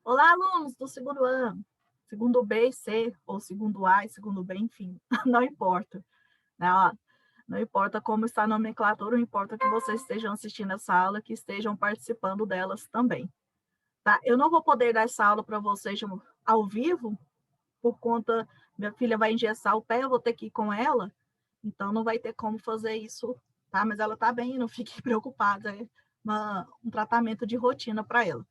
Olá, alunos do segundo ano, segundo B e C, ou segundo A e segundo B, enfim, não importa, né? Ó, não importa como está a nomenclatura, não importa que vocês estejam assistindo essa aula, que estejam participando delas também, tá? Eu não vou poder dar essa aula para vocês ao vivo, por conta, minha filha vai engessar o pé, eu vou ter que ir com ela, então não vai ter como fazer isso, tá? Mas ela tá bem, não fiquem preocupada, é um tratamento de rotina para ela.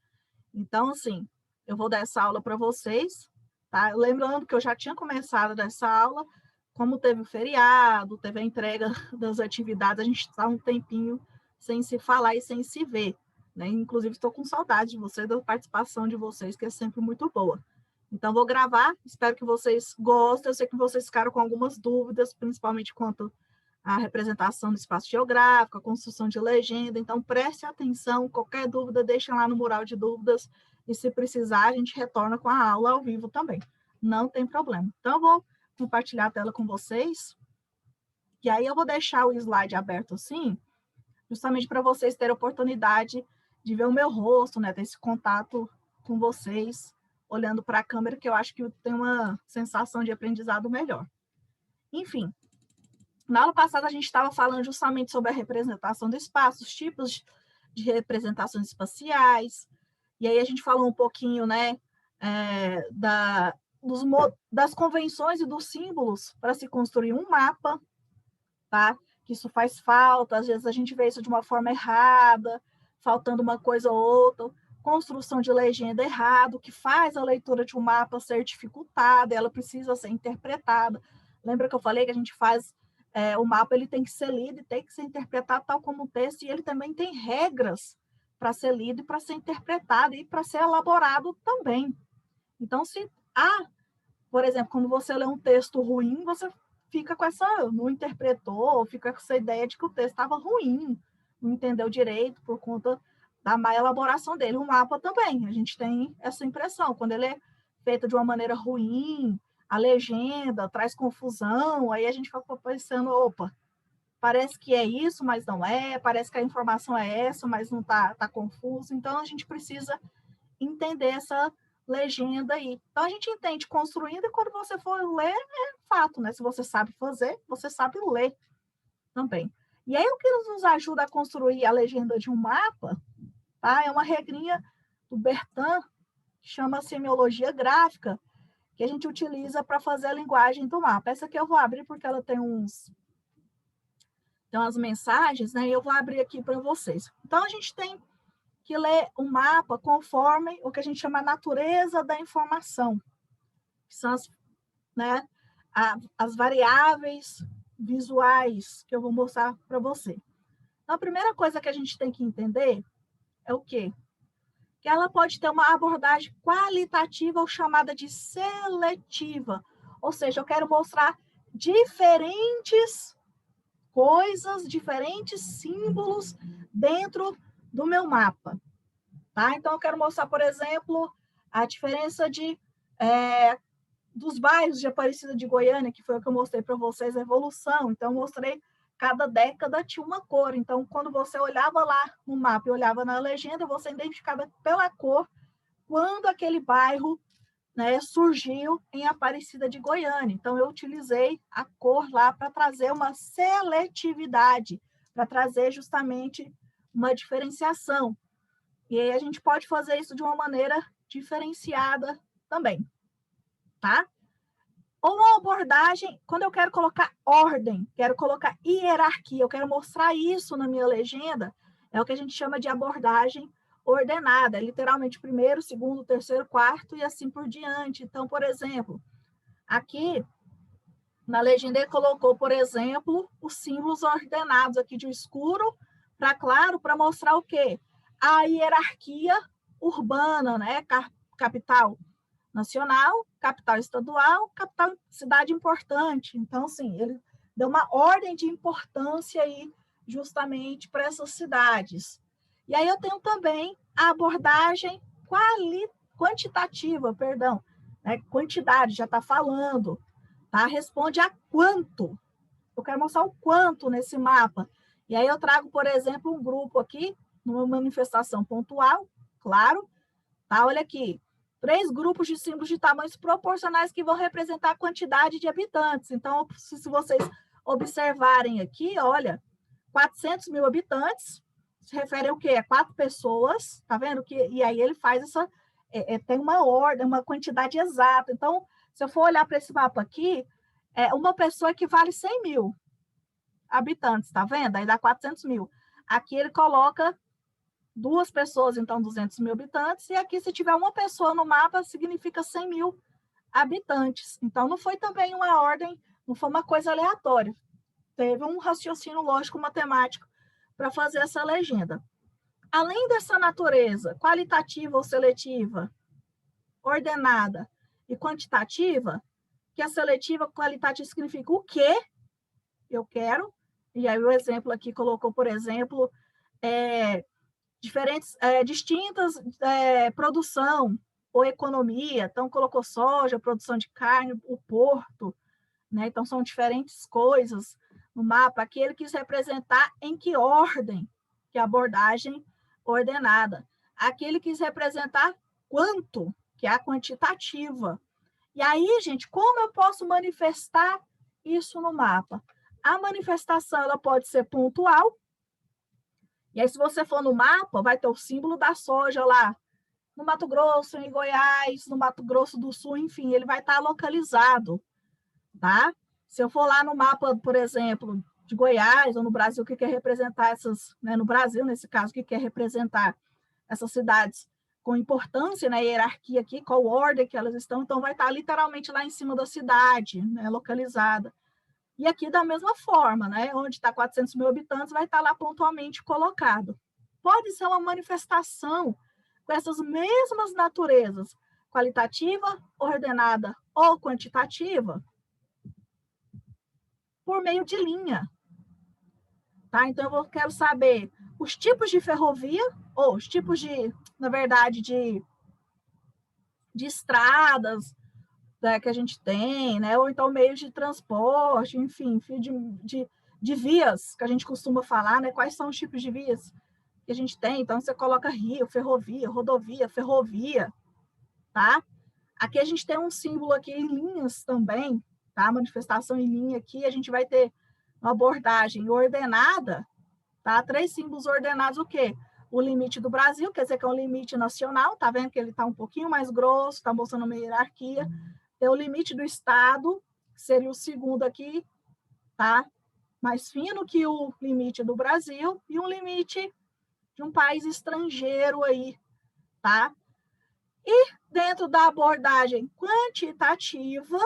Então, assim, eu vou dar essa aula para vocês, tá? Lembrando que eu já tinha começado essa aula, como teve o feriado, teve a entrega das atividades, a gente está um tempinho sem se falar e sem se ver, né? Inclusive, estou com saudade de vocês, da participação de vocês, que é sempre muito boa. Então, vou gravar, espero que vocês gostem. Eu sei que vocês ficaram com algumas dúvidas, principalmente quanto à representação do espaço geográfico, a construção de legenda. Então, preste atenção, qualquer dúvida, deixem lá no mural de dúvidas, e se precisar, a gente retorna com a aula ao vivo também. Não tem problema. Então, eu vou compartilhar a tela com vocês, e aí eu vou deixar o slide aberto assim, justamente para vocês terem a oportunidade de ver o meu rosto, né, ter esse contato com vocês, olhando para a câmera, que eu acho que tem uma sensação de aprendizado melhor. Enfim, na aula passada a gente estava falando justamente sobre a representação do espaço, os tipos de representações espaciais, e aí a gente falou um pouquinho, né, das convenções e dos símbolos para se construir um mapa, tá? Que isso faz falta, às vezes a gente vê isso de uma forma errada, faltando uma coisa ou outra, construção de legenda errado, que faz a leitura de um mapa ser dificultada, ela precisa ser interpretada. Lembra que eu falei que a gente faz o mapa, ele tem que ser lido e tem que ser interpretado tal como o texto, e ele também tem regras para ser lido e para ser interpretado e para ser elaborado também. Então, se há, por exemplo, quando você lê um texto ruim, você fica com essa, não interpretou, fica com essa ideia de que o texto estava ruim, não entendeu direito por conta da má elaboração dele. O mapa também, a gente tem essa impressão, quando ele é feito de uma maneira ruim, a legenda traz confusão, aí a gente fica pensando, opa, parece que é isso, mas não é, parece que a informação é essa, mas não tá confuso, então a gente precisa entender essa legenda aí. Então, a gente entende construindo, e quando você for ler, é fato, né? Se você sabe fazer, você sabe ler também. E aí, o que nos ajuda a construir a legenda de um mapa, tá? É uma regrinha do Bertin, que chama semiologia gráfica, que a gente utiliza para fazer a linguagem do mapa. Essa aqui eu vou abrir porque ela tem umas mensagens, né? E eu vou abrir aqui para vocês. Então, a gente tem que ler o mapa conforme o que a gente chama a natureza da informação, que são né, as variáveis visuais que eu vou mostrar para você. Então, a primeira coisa que a gente tem que entender é o quê? Que ela pode ter uma abordagem qualitativa ou chamada de seletiva. Ou seja, eu quero mostrar diferentes coisas, diferentes símbolos dentro do meu mapa. Tá? Então, eu quero mostrar, por exemplo, a diferença dos bairros de Aparecida de Goiânia, que foi o que eu mostrei para vocês, a evolução. Então, eu mostrei cada década tinha uma cor. Então, quando você olhava lá no mapa e olhava na legenda, você identificava pela cor quando aquele bairro, né, surgiu em Aparecida de Goiânia. Então, eu utilizei a cor lá para trazer uma seletividade, para trazer justamente uma diferenciação. E aí a gente pode fazer isso de uma maneira diferenciada também, tá? Ou uma abordagem, quando eu quero colocar ordem, quero colocar hierarquia, eu quero mostrar isso na minha legenda, é o que a gente chama de abordagem ordenada, literalmente primeiro, segundo, terceiro, quarto e assim por diante. Então, por exemplo, aqui na legenda ele colocou, por exemplo, os símbolos ordenados aqui de escuro para claro, para mostrar o quê? A hierarquia urbana, né? Capital nacional, capital estadual, capital cidade importante. Então, assim, ele deu uma ordem de importância aí justamente para essas cidades. E aí eu tenho também a abordagem quantitativa, perdão, né? Quantidade, já está falando, tá? Responde a quanto. Eu quero mostrar o quanto nesse mapa. E aí eu trago, por exemplo, um grupo aqui, numa manifestação pontual, claro, tá? Olha aqui, 3 grupos de símbolos de tamanhos proporcionais que vão representar a quantidade de habitantes. Então, se vocês observarem aqui, olha, 400 mil habitantes, se refere ao quê? A 4 pessoas, tá vendo? E aí ele faz essa, tem uma ordem, uma quantidade exata. Então, se eu for olhar para esse mapa aqui, uma pessoa equivale a 100 mil habitantes, tá vendo? Aí dá 400 mil. Aqui ele coloca 2 pessoas, então 200 mil habitantes, e aqui se tiver uma pessoa no mapa, significa 100 mil habitantes. Então, não foi também uma ordem, não foi uma coisa aleatória. Teve um raciocínio lógico-matemático para fazer essa legenda. Além dessa natureza qualitativa ou seletiva, ordenada e quantitativa, que a seletiva qualitativa significa o quê eu quero, e aí o exemplo aqui colocou, por exemplo, distintas produção ou economia, então colocou soja, produção de carne, o porto, né? Então são diferentes coisas no mapa. Aqui ele quis representar em que ordem, que é a abordagem ordenada. Aqui ele quis representar quanto, que é a quantitativa. E aí, gente, como eu posso manifestar isso no mapa? A manifestação ela pode ser pontual. E aí, se você for no mapa, vai ter o símbolo da soja lá, no Mato Grosso, em Goiás, no Mato Grosso do Sul, enfim, ele vai estar localizado, tá? Se eu for lá no mapa, por exemplo, de Goiás ou no Brasil, que quer representar essas, né, no Brasil, nesse caso, que quer representar essas cidades com importância, né, hierarquia aqui, qual ordem que elas estão, então vai estar literalmente lá em cima da cidade, né, localizada. E aqui da mesma forma, né, onde está 400 mil habitantes, vai estar lá pontualmente colocado. Pode ser uma manifestação com essas mesmas naturezas, qualitativa, ordenada ou quantitativa, por meio de linha. Tá? Então, eu quero saber os tipos de ferrovia, ou os tipos de, na verdade, de estradas, né, que a gente tem, né? Ou então meios de transporte, enfim, de vias, que a gente costuma falar, né? Quais são os tipos de vias que a gente tem? Então, você coloca rio, ferrovia, rodovia, ferrovia, tá? Aqui a gente tem um símbolo aqui em linhas também, tá? Manifestação em linha aqui, a gente vai ter uma abordagem ordenada, tá? 3 símbolos ordenados, o quê? O limite do Brasil, quer dizer que é um limite nacional, tá vendo que ele tá um pouquinho mais grosso, tá mostrando uma hierarquia. Tem o limite do estado, que seria o segundo aqui, tá? Mais fino que o limite do Brasil, e um limite de um país estrangeiro aí, tá? E dentro da abordagem quantitativa,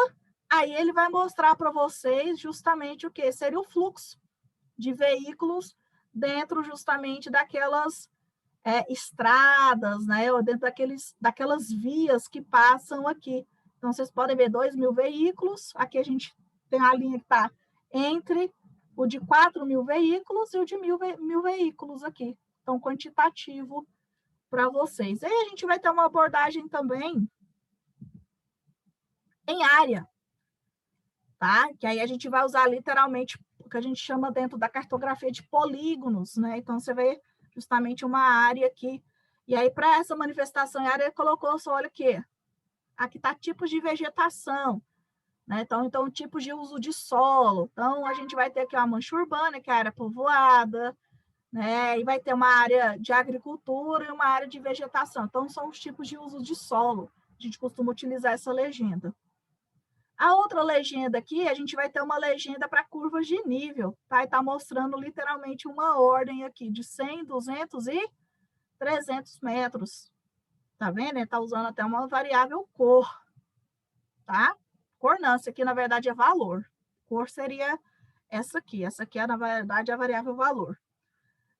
aí ele vai mostrar para vocês justamente o que seria o fluxo de veículos dentro justamente daquelas estradas, né? Ou dentro daquelas vias que passam aqui. Então, vocês podem ver 2 mil veículos. Aqui a gente tem a linha que está entre o de 4 mil veículos e o de mil veículos aqui. Então, quantitativo para vocês. Aí a gente vai ter uma abordagem também em área, tá? Que aí a gente vai usar literalmente o que a gente chama dentro da cartografia de polígonos, né? Então, você vê justamente uma área aqui. E aí, para essa manifestação em área, ele colocou só, olha aqui, aqui está tipos de vegetação, né? Então, tipos de uso de solo. Então, a gente vai ter aqui uma mancha urbana, que é a área povoada, né? E vai ter uma área de agricultura e uma área de vegetação. Então, são os tipos de uso de solo. A gente costuma utilizar essa legenda. A outra legenda aqui, a gente vai ter uma legenda para curvas de nível, tá? E está mostrando literalmente uma ordem aqui de 100, 200 e 300 metros. Tá vendo? Ele está usando até uma variável cor, tá? Cor não, essa aqui na verdade é valor. Cor seria essa aqui é na verdade a variável valor.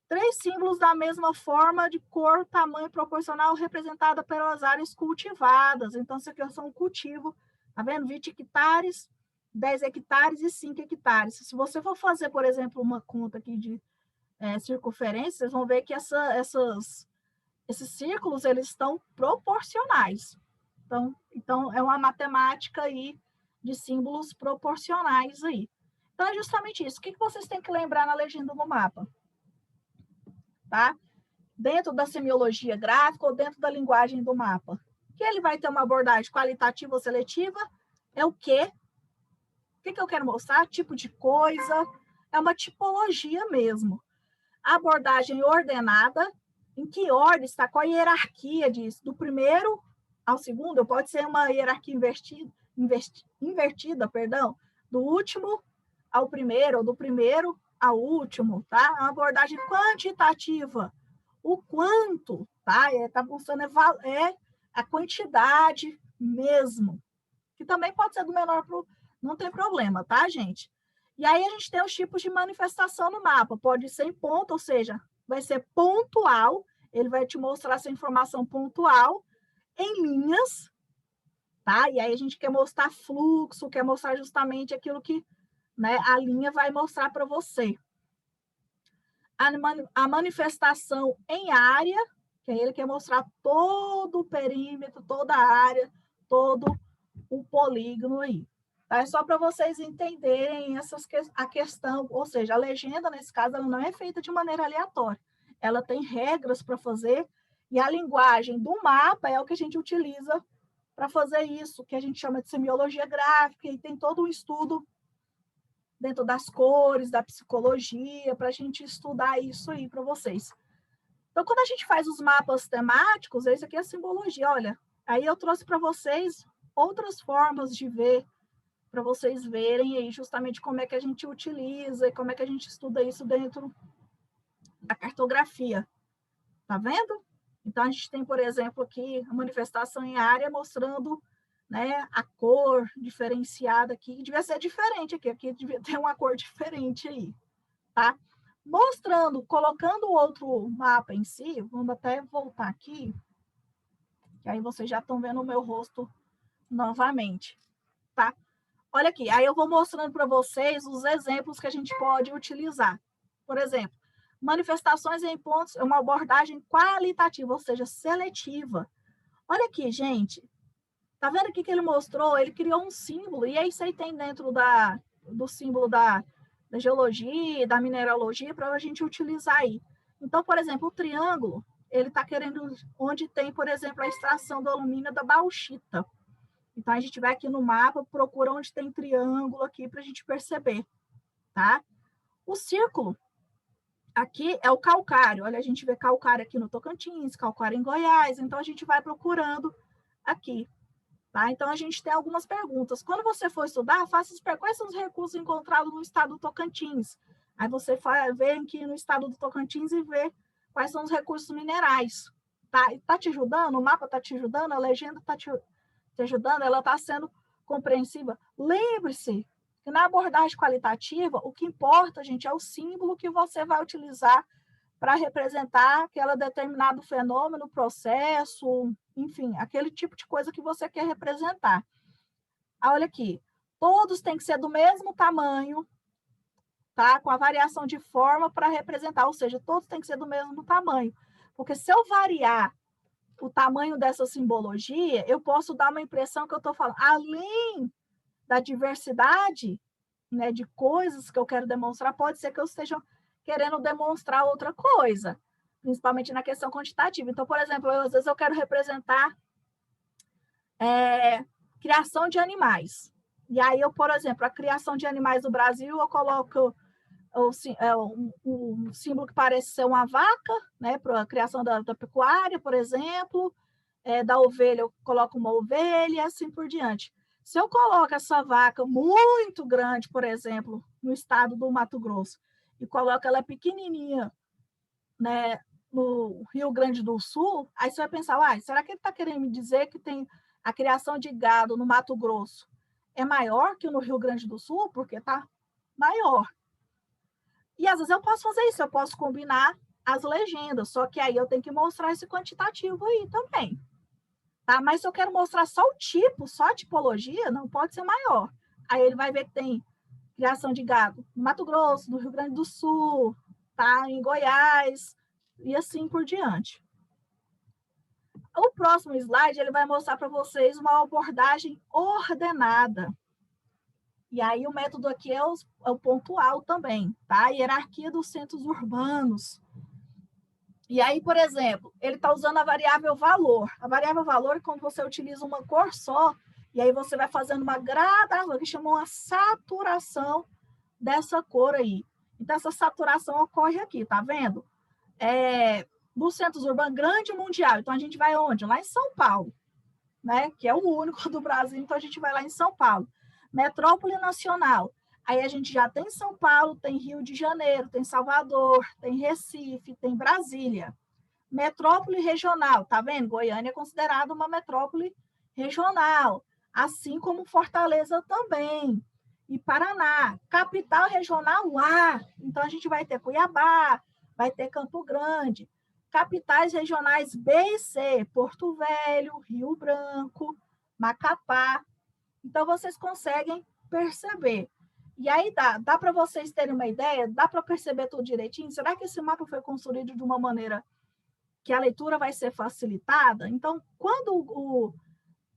3 símbolos da mesma forma, de cor, tamanho proporcional, representada pelas áreas cultivadas. Então, isso aqui é só um cultivo, tá vendo? 20 hectares, 10 hectares e 5 hectares. Se você for fazer, por exemplo, uma conta aqui de circunferência, vocês vão ver que esses círculos, eles estão proporcionais. Então, é uma matemática aí de símbolos proporcionais aí. Então, é justamente isso. O que vocês têm que lembrar na legenda do mapa? Tá? Dentro da semiologia gráfica ou dentro da linguagem do mapa. Que ele vai ter uma abordagem qualitativa ou seletiva, é o quê? O que eu quero mostrar? Tipo de coisa, é uma tipologia mesmo. A abordagem ordenada, em que ordem está, qual a hierarquia disso? Do primeiro ao segundo, pode ser uma hierarquia invertida, perdão, do último ao primeiro, ou do primeiro ao último, tá? É uma abordagem quantitativa. O quanto, tá? Tá buscando a quantidade mesmo, que também pode ser do menor para o... Não tem problema, tá, gente? E aí a gente tem os tipos de manifestação no mapa. Pode ser em ponto, ou seja, vai ser pontual, ele vai te mostrar essa informação pontual em linhas, tá? E aí a gente quer mostrar fluxo, quer mostrar justamente aquilo que, né, a linha vai mostrar para você. A manifestação em área, que aí ele quer mostrar todo o perímetro, toda a área, todo o polígono aí. Tá? É só para vocês entenderem a questão, ou seja, a legenda, nesse caso, ela não é feita de maneira aleatória. Ela tem regras para fazer, e a linguagem do mapa é o que a gente utiliza para fazer isso, que a gente chama de semiologia gráfica, e tem todo um estudo dentro das cores, da psicologia, para a gente estudar isso aí para vocês. Então, quando a gente faz os mapas temáticos, esse aqui é a simbologia, olha, aí eu trouxe para vocês outras formas de ver, para vocês verem aí justamente como é que a gente utiliza e como é que a gente estuda isso dentro da cartografia. Tá vendo? Então, a gente tem, por exemplo, aqui a manifestação em área mostrando, né, a cor diferenciada aqui, que devia ser diferente aqui devia ter uma cor diferente aí, tá? Mostrando, colocando o outro mapa em si, vamos até voltar aqui, que aí vocês já estão vendo o meu rosto novamente, tá? Olha aqui, aí eu vou mostrando para vocês os exemplos que a gente pode utilizar. Por exemplo, manifestações em pontos é uma abordagem qualitativa, ou seja, seletiva. Olha aqui, gente. Tá vendo aqui que ele mostrou? Ele criou um símbolo, e aí você tem dentro do símbolo da geologia, da mineralogia, para a gente utilizar aí. Então, por exemplo, o triângulo, ele está querendo onde tem, por exemplo, a extração do alumínio da bauxita. Então, a gente vai aqui no mapa, procura onde tem triângulo aqui para a gente perceber, tá? O círculo, aqui é o calcário. Olha, a gente vê calcário aqui no Tocantins, calcário em Goiás. Então, a gente vai procurando aqui, tá? Então, a gente tem algumas perguntas. Quando você for estudar, faça as perguntas. Quais são os recursos encontrados no estado do Tocantins? Aí você vem aqui no estado do Tocantins e vê quais são os recursos minerais. Tá? Tá te ajudando? O mapa tá te ajudando? A legenda tá te ajudando? Ela está sendo compreensiva? Lembre-se que na abordagem qualitativa, o que importa, gente, é o símbolo que você vai utilizar para representar aquele determinado fenômeno, processo, enfim, aquele tipo de coisa que você quer representar. Olha aqui, todos têm que ser do mesmo tamanho, tá? Com a variação de forma para representar, ou seja, todos têm que ser do mesmo tamanho. Porque se eu variar o tamanho dessa simbologia, eu posso dar uma impressão que eu estou falando, além da diversidade, né, de coisas que eu quero demonstrar, pode ser que eu esteja querendo demonstrar outra coisa, principalmente na questão quantitativa. Então, por exemplo, às vezes eu quero representar criação de animais. E aí, eu, por exemplo, a criação de animais no Brasil, eu coloco um símbolo que parece ser uma vaca, né, para a criação da pecuária, por exemplo, da ovelha, eu coloco uma ovelha e assim por diante. Se eu coloco essa vaca muito grande, por exemplo, no estado do Mato Grosso, e coloco ela pequenininha, né, no Rio Grande do Sul, aí você vai pensar, será que ele está querendo me dizer que tem a criação de gado no Mato Grosso é maior que no Rio Grande do Sul? Porque está maior. E às vezes eu posso fazer isso, eu posso combinar as legendas, só que aí eu tenho que mostrar esse quantitativo aí também. Tá? Mas se eu quero mostrar só o tipo, só a tipologia, não pode ser maior. Aí ele vai ver que tem criação de gado no Mato Grosso, no Rio Grande do Sul, tá? Em Goiás, e assim por diante. O próximo slide ele vai mostrar para vocês uma abordagem ordenada. E aí o método aqui é o pontual também, tá? A hierarquia dos centros urbanos. E aí, por exemplo, ele está usando a variável valor. A variável valor é quando você utiliza uma cor só, e aí você vai fazendo uma gradação, que chama uma saturação dessa cor aí. Então, essa saturação ocorre aqui, tá vendo? Dos centros urbanos grande mundial. Então, a gente vai onde? Lá em São Paulo, né? Que é o único do Brasil, então a gente vai lá em São Paulo. Metrópole nacional. Aí a gente já tem São Paulo, tem Rio de Janeiro, tem Salvador, tem Recife, tem Brasília. Metrópole regional, tá vendo? Goiânia é considerada uma metrópole regional, assim como Fortaleza também. E Paraná, capital regional A. Então a gente vai ter Cuiabá, vai ter Campo Grande. Capitais regionais B e C, Porto Velho, Rio Branco, Macapá. Então vocês conseguem perceber. E aí dá para vocês terem uma ideia, dá para perceber tudo direitinho? Será que esse mapa foi construído de uma maneira que a leitura vai ser facilitada? Então, quando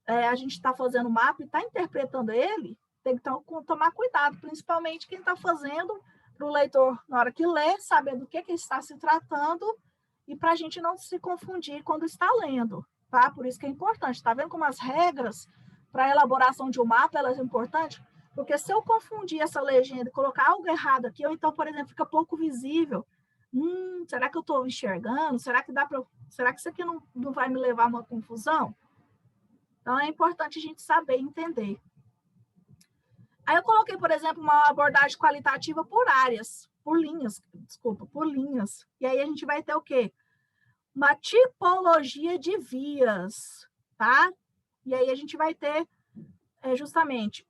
a gente está fazendo o mapa e está interpretando ele, tem que tomar cuidado, principalmente quem está fazendo, para o leitor, na hora que lê, saber do que está se tratando e para a gente não se confundir quando está lendo, tá? Por isso que é importante. Está vendo como as regras para a elaboração de um mapa, elas são importantes? Porque se eu confundir essa legenda e colocar algo errado aqui, ou então, por exemplo, fica pouco visível, será que eu estou enxergando? Será que isso aqui não vai me levar a uma confusão? Então, é importante a gente saber entender. Aí eu coloquei, por exemplo, uma abordagem qualitativa por áreas, por linhas. E aí a gente vai ter o quê? Uma tipologia de vias, tá? E aí a gente vai ter justamente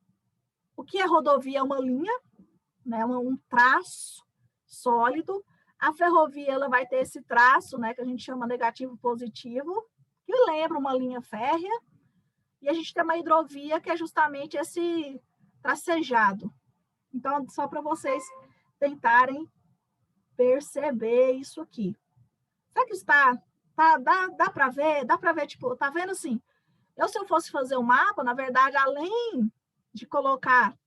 o que é rodovia, uma linha, né? Um traço sólido. A ferrovia, ela vai ter esse traço, né, que a gente chama negativo positivo, que lembra uma linha férrea. E a gente tem uma hidrovia, que é justamente esse tracejado. Então, só para vocês tentarem perceber isso aqui. Será que está? Dá para ver? Dá para ver, tipo, tá vendo assim? Se eu fosse fazer um mapa, na verdade, além de colocar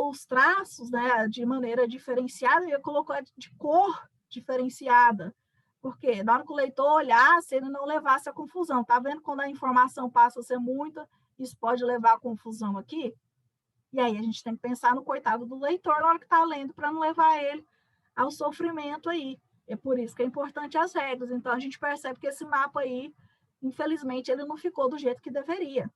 os traços, né, de maneira diferenciada, eu ia colocar de cor diferenciada. Porque na hora que o leitor olhasse, ele não levasse a confusão. Tá vendo quando a informação passa a ser muita, isso pode levar a confusão aqui? E aí a gente tem que pensar no coitado do leitor na hora que está lendo, para não levar ele ao sofrimento aí. É por isso que é importante as regras. Então a gente percebe que esse mapa aí, infelizmente, ele não ficou do jeito que deveria.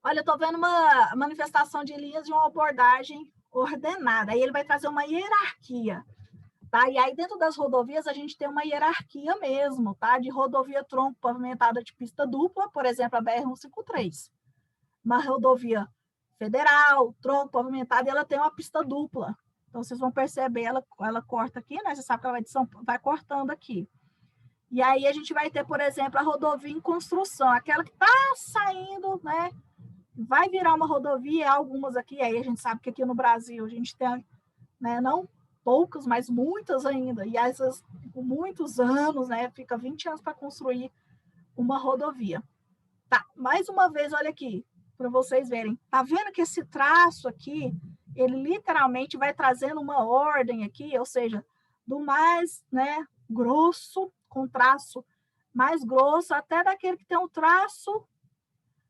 Olha, eu estou vendo uma manifestação de linhas de uma abordagem ordenada. Aí ele vai trazer uma hierarquia. Tá? E aí, dentro das rodovias, a gente tem uma hierarquia mesmo, tá? De rodovia tronco pavimentada de pista dupla, por exemplo, a BR-153. Uma rodovia federal, tronco pavimentado, e ela tem uma pista dupla. Então, vocês vão perceber, ela corta aqui, né? Você sabe que ela vai cortando aqui. E aí, a gente vai ter, por exemplo, a rodovia em construção, aquela que está saindo, né? Vai virar uma rodovia, algumas aqui, aí a gente sabe que aqui no Brasil a gente tem, né, não poucas, mas muitas ainda, e essas com muitos anos, né, fica 20 anos para construir uma rodovia. Tá, mais uma vez, olha aqui, para vocês verem, tá vendo que esse traço aqui, ele literalmente vai trazendo uma ordem aqui, ou seja, do mais, né, grosso, com traço mais grosso, até daquele que tem um traço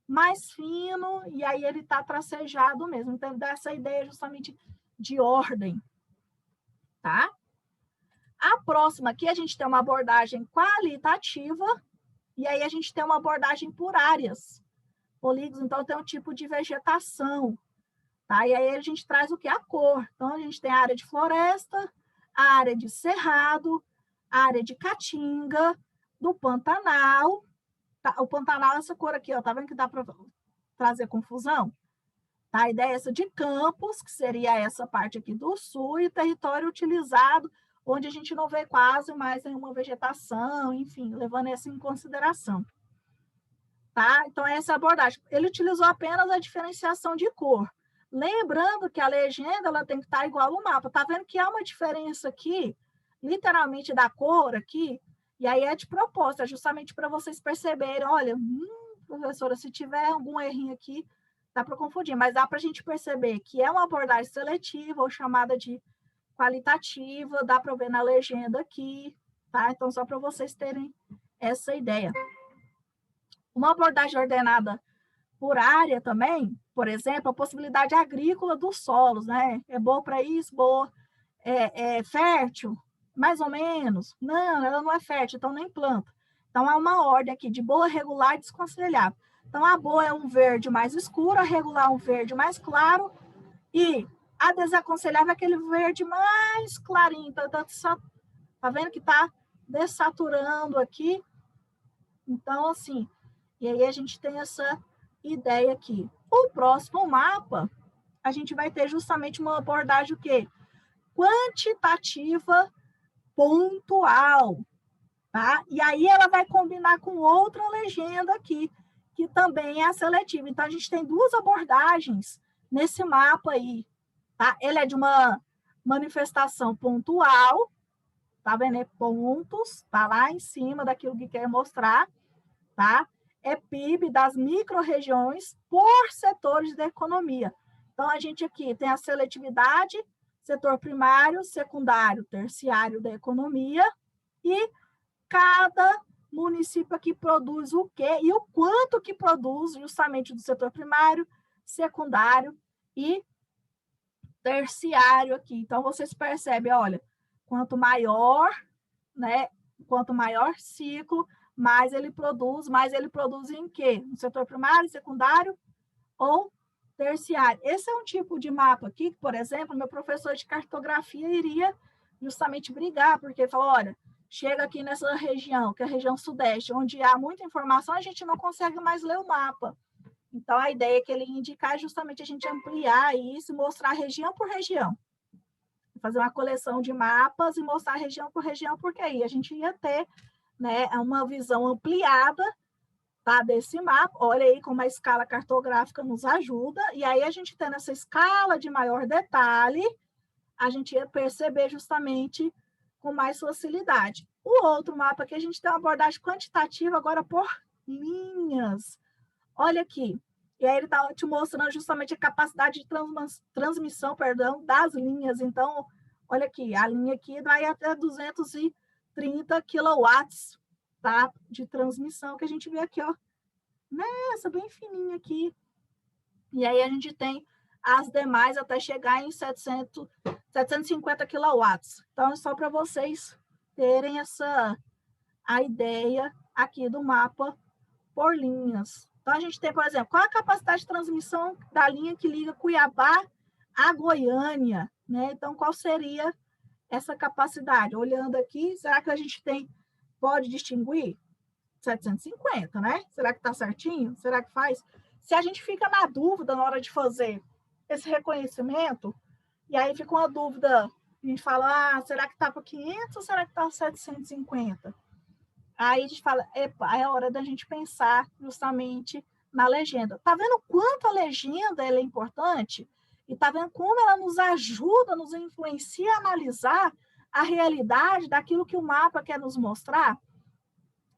mais fino, e aí ele está tracejado mesmo. Então, dá essa ideia justamente de ordem, tá? A próxima aqui, a gente tem uma abordagem qualitativa, e aí a gente tem uma abordagem por áreas. Polígonos, então, tem um tipo de vegetação, tá? E aí a gente traz o que? A cor. Então, a gente tem a área de floresta, a área de cerrado, a área de caatinga, do Pantanal. Tá? O Pantanal é essa cor aqui, ó, tá vendo que dá para trazer confusão? Tá? A ideia é essa de campos, que seria essa parte aqui do sul, e território utilizado, onde a gente não vê quase mais nenhuma vegetação, enfim, levando isso em consideração. Tá? Então, essa é a abordagem. Ele utilizou apenas a diferenciação de cor. Lembrando que a legenda ela tem que estar igual ao mapa. Tá vendo que há uma diferença aqui, literalmente da cor aqui, e aí é de propósito, é justamente para vocês perceberem, olha, professora, se tiver algum errinho aqui, dá para confundir, mas dá para a gente perceber que é uma abordagem seletiva ou chamada de qualitativa, dá para ver na legenda aqui, tá? Então, só para vocês terem essa ideia. Uma abordagem ordenada por área também, por exemplo, a possibilidade agrícola dos solos, né? É boa para isso, boa, é fértil, mais ou menos. Não, ela não é fértil, então nem planta. Então, há uma ordem aqui de boa, regular e desconselhável. Então, a boa é um verde mais escuro, a regular um verde mais claro, e a desaconselhável é aquele verde mais clarinho. Então, tá vendo que tá dessaturando aqui? Então, assim, e aí a gente tem essa ideia aqui. O próximo mapa, a gente vai ter justamente uma abordagem o quê? Quantitativa pontual, tá? E aí ela vai combinar com outra legenda aqui, que também é a seletiva. Então, a gente tem duas abordagens nesse mapa aí, tá? Ele é de uma manifestação pontual, tá vendo? É pontos, tá lá em cima daquilo que quer mostrar, tá? É PIB das micro-regiões por setores da economia. Então, a gente aqui tem a seletividade, setor primário, secundário, terciário da economia, e cada município aqui produz o quê e o quanto que produz justamente do setor primário, secundário e terciário aqui. Então, vocês percebem, olha, quanto maior, né, quanto maior ciclo, mais ele produz em quê? No setor primário, secundário ou terciário. Esse é um tipo de mapa aqui que, por exemplo, meu professor de cartografia iria justamente brigar, porque falou, olha, chega aqui nessa região, que é a região sudeste, onde há muita informação, a gente não consegue mais ler o mapa. Então, a ideia que ele indicar é justamente a gente ampliar isso e mostrar região por região. Fazer uma coleção de mapas e mostrar região por região, porque aí a gente ia ter, né, uma visão ampliada, tá, desse mapa. Olha aí como a escala cartográfica nos ajuda. E aí a gente tendo essa escala de maior detalhe, a gente ia perceber justamente com mais facilidade. O outro mapa que a gente tem uma abordagem quantitativa agora por linhas. Olha aqui. E aí ele está te mostrando justamente a capacidade de transmissão, perdão, das linhas. Então, olha aqui, a linha aqui vai até 230 quilowatts, tá? De transmissão que a gente vê aqui, ó. Nessa, bem fininha aqui. E aí a gente tem as demais até chegar em 750 quilowatts. Então, é só para vocês terem a ideia aqui do mapa por linhas. Então, a gente tem, por exemplo, qual a capacidade de transmissão da linha que liga Cuiabá a Goiânia, né? Então, qual seria essa capacidade? Olhando aqui, será que a gente pode distinguir? 750, né? Será que está certinho? Será que faz? Se a gente fica na dúvida na hora de fazer esse reconhecimento, e aí fica uma dúvida, a gente fala, será que está para 500 ou será que está 750? Aí a gente fala, epa, é hora da gente pensar justamente na legenda. Tá vendo quanto a legenda é importante? E tá vendo como ela nos ajuda, nos influencia a analisar a realidade daquilo que o mapa quer nos mostrar?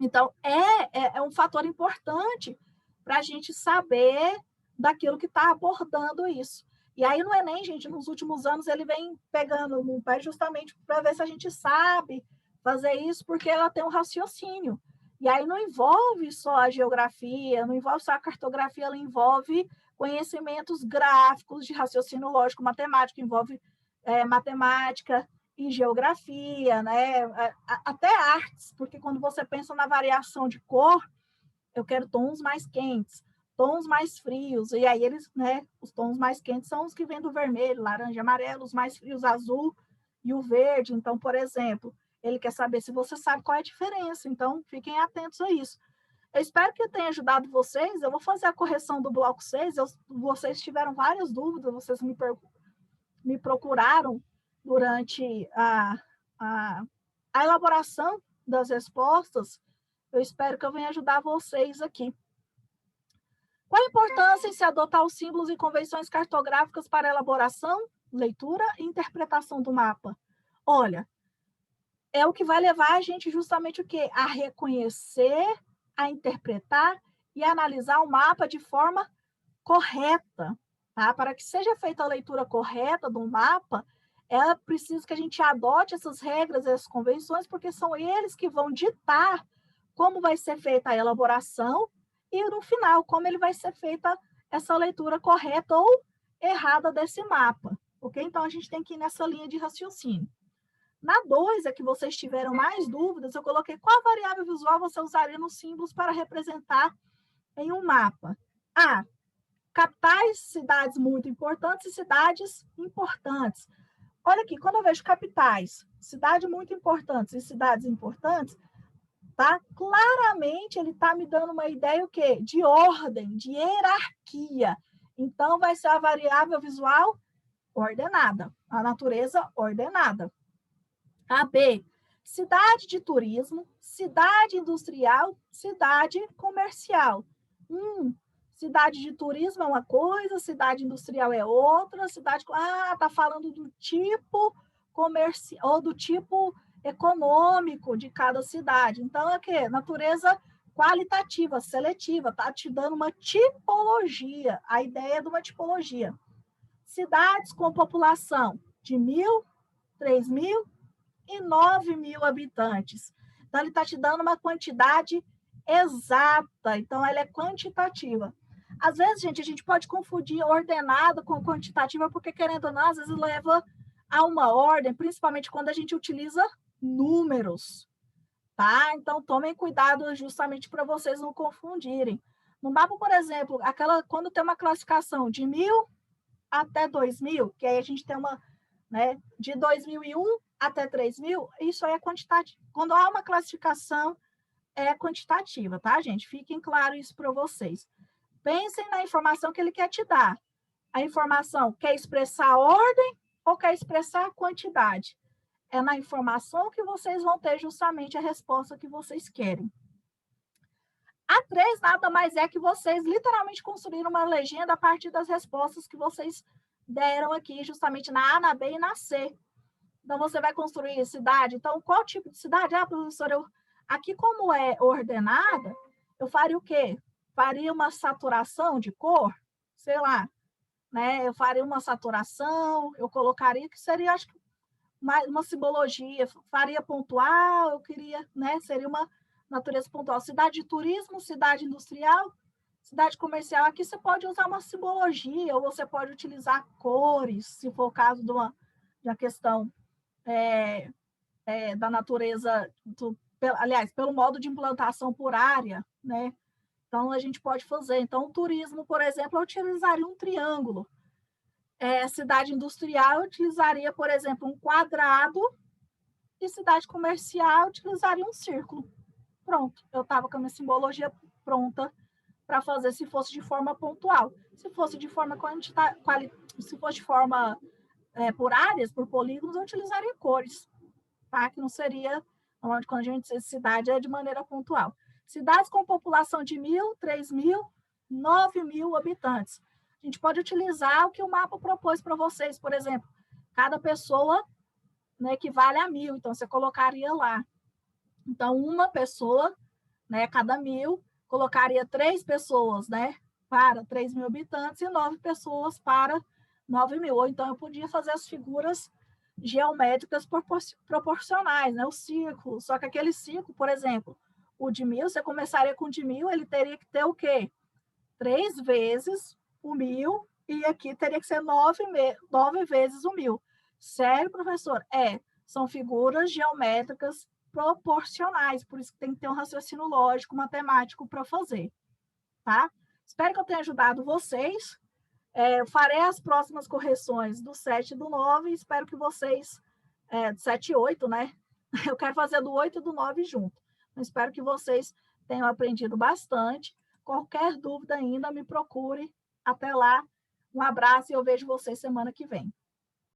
Então, é um fator importante para a gente saber daquilo que está abordando isso. E aí no Enem, gente, nos últimos anos, ele vem pegando no pé justamente para ver se a gente sabe fazer isso, porque ela tem um raciocínio. E aí não envolve só a geografia, não envolve só a cartografia, ela envolve conhecimentos gráficos de raciocínio lógico matemático, envolve matemática, e geografia, né? Até artes, porque quando você pensa na variação de cor, eu quero tons mais quentes, tons mais frios, e aí eles, né, os tons mais quentes são os que vêm do vermelho, laranja, amarelo, os mais frios, azul e o verde. Então, por exemplo, ele quer saber se você sabe qual é a diferença, então fiquem atentos a isso. Eu espero que eu tenha ajudado vocês, eu vou fazer a correção do bloco 6, vocês tiveram várias dúvidas, vocês me procuraram durante a elaboração das respostas, eu espero que eu venha ajudar vocês aqui. Qual a importância em se adotar os símbolos e convenções cartográficas para elaboração, leitura e interpretação do mapa? Olha, é o que vai levar a gente justamente o quê? A reconhecer, a interpretar e analisar o mapa de forma correta. Tá? Para que seja feita a leitura correta do mapa, é preciso que a gente adote essas regras, essas convenções, porque são eles que vão ditar como vai ser feita a elaboração e, no final, como ele vai ser feita essa leitura correta ou errada desse mapa, ok? Então, a gente tem que ir nessa linha de raciocínio. Na 2, é que vocês tiveram mais dúvidas, eu coloquei qual variável visual você usaria nos símbolos para representar em um mapa. A, capitais, cidades muito importantes e cidades importantes. Olha aqui, quando eu vejo capitais, cidades muito importantes e cidades importantes, tá? Claramente ele está me dando uma ideia o quê? De ordem, de hierarquia. Então, vai ser a variável visual ordenada, a natureza ordenada. A B, cidade de turismo, cidade industrial, cidade comercial. Cidade de turismo é uma coisa, cidade industrial é outra, tá falando do tipo comercial ou do tipo econômico de cada cidade. Então, é o quê? Natureza qualitativa, seletiva, tá te dando uma tipologia, a ideia de uma tipologia. Cidades com população de 1.000, 3.000 e 9.000 habitantes. Então, ele está te dando uma quantidade exata, então ela é quantitativa. Às vezes, gente, a gente pode confundir ordenada com quantitativa, porque, querendo ou não, às vezes leva a uma ordem, principalmente quando a gente utiliza números, tá? Então, tomem cuidado justamente para vocês não confundirem. No mapa, por exemplo, quando tem uma classificação de 1.000 até 2.000, que aí a gente tem uma, né, de 2001 até 3.000, isso aí é quantitativo. Quando há uma classificação, é quantitativa, tá, gente? Fiquem claro isso para vocês. Pensem na informação que ele quer te dar. A informação quer expressar a ordem ou quer expressar a quantidade? É na informação que vocês vão ter justamente a resposta que vocês querem. A 3 nada mais é que vocês literalmente construíram uma legenda a partir das respostas que vocês deram aqui, justamente na A, na B e na C. Então, você vai construir cidade. Então, qual tipo de cidade? Ah, professora, aqui como é ordenada, eu faria o quê? Faria uma saturação de cor? Sei lá, né? Eu faria uma saturação, eu colocaria que seria, acho que, uma simbologia, faria pontual, eu queria, né? Seria uma natureza pontual. Cidade de turismo, cidade industrial, cidade comercial. Aqui você pode usar uma simbologia, ou você pode utilizar cores, se for o caso de uma questão da natureza, aliás, pelo modo de implantação por área, né? Então, a gente pode fazer. Então, o turismo, por exemplo, eu utilizaria um triângulo. Cidade industrial, eu utilizaria, por exemplo, um quadrado, e cidade comercial, eu utilizaria um círculo. Pronto, eu estava com a minha simbologia pronta para fazer se fosse de forma pontual. Se fosse de forma se fosse de forma por áreas, por polígonos, eu utilizaria cores, tá? Que não seria, quando a gente diz cidade, é de maneira pontual. Cidades com população de 1.000, 3.000, 9.000 habitantes. A gente pode utilizar o que o mapa propôs para vocês, por exemplo, cada pessoa, né, equivale a 1.000, então você colocaria lá. Então, uma pessoa, né, cada 1.000, colocaria 3 pessoas, né, para 3.000 habitantes e 9 pessoas para 9.000. Ou então eu podia fazer as figuras geométricas proporcionais, né, o círculo. Só que aquele círculo, por exemplo, o de 1.000, você começaria com o de 1.000, ele teria que ter o quê? 3 vezes o 1.000, e aqui teria que ser 9 vezes o 1.000. Sério, professor? São figuras geométricas proporcionais, por isso que tem que ter um raciocínio lógico, matemático para fazer, tá? Espero que eu tenha ajudado vocês. Farei as próximas correções do 7 e do 9, espero que vocês, do 7 e 8, né? Eu quero fazer do 8 e do 9 junto. Então, espero que vocês tenham aprendido bastante. Qualquer dúvida ainda, me procure. Até lá, um abraço e eu vejo vocês semana que vem.